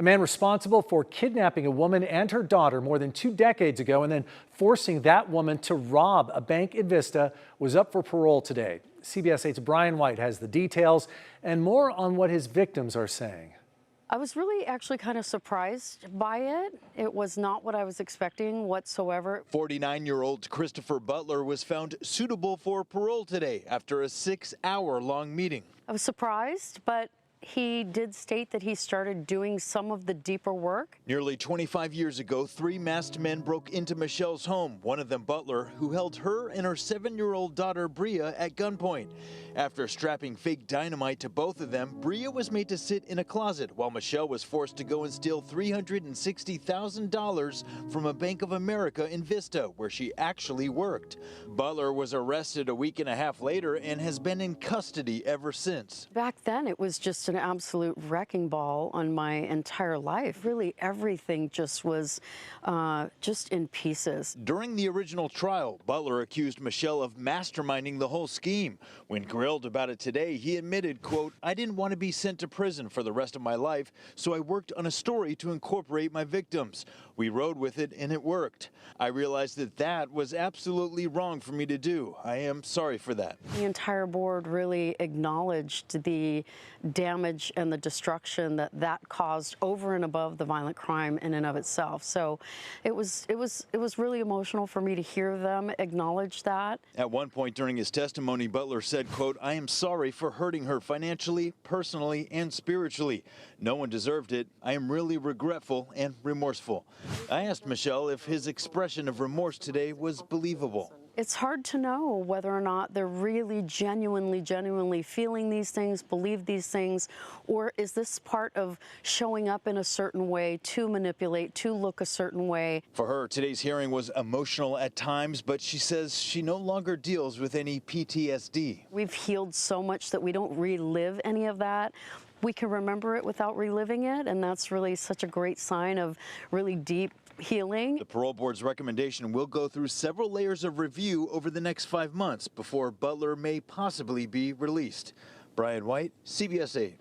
A man responsible for kidnapping a woman and her daughter more than 2 decades ago and then forcing that woman to rob a bank in Vista was up for parole today. CBS 8's Brian White has the details and more on what his victims are saying. I was really actually kind of surprised by it. It was not what I was expecting whatsoever. 49-year-old Christopher Butler was found suitable for parole today after a 6-hour-long meeting. I was surprised, but he did state that he started doing some of the deeper work. Nearly 25 years ago, 3 masked men broke into Michelle's home, one of them Butler, who held her and her 7-year-old daughter Bria at gunpoint. After strapping fake dynamite to both of them, Bria was made to sit in a closet while Michelle was forced to go and steal $360,000 from a Bank of America in Vista, where she actually worked. Butler was arrested a week and a half later and has been in custody ever since. Back then, it was just an absolute wrecking ball on my entire life. Really, everything just was just in pieces. During the original trial, Butler accused Michelle of masterminding the whole scheme. When grilled about it today, he admitted, quote, "I didn't want to be sent to prison for the rest of my life, so I worked on a story to incorporate my victims. We rode with it and it worked. I realized that that was absolutely wrong for me to do. I am sorry for that." The entire board really acknowledged the damage and the destruction that caused over and above the violent crime in and of itself. So it was really emotional for me to hear them acknowledge that. At one point during his testimony, Butler said, quote, "I am sorry for hurting her financially, personally, and spiritually. No one deserved it. I am really regretful and remorseful." I asked Michelle if his expression of remorse today was believable. It's hard to know whether or not they're really genuinely feeling these things, believe these things, or is this part of showing up in a certain way to manipulate, to look a certain way. For her, today's hearing was emotional at times, but she says she no longer deals with any PTSD. We've healed so much that we don't relive any of that. We can remember it without reliving it, and that's really such a great sign of really deep healing. The parole board's recommendation will go through several layers of review over the next 5 months before Butler may possibly be released. Brian White, CBS 8.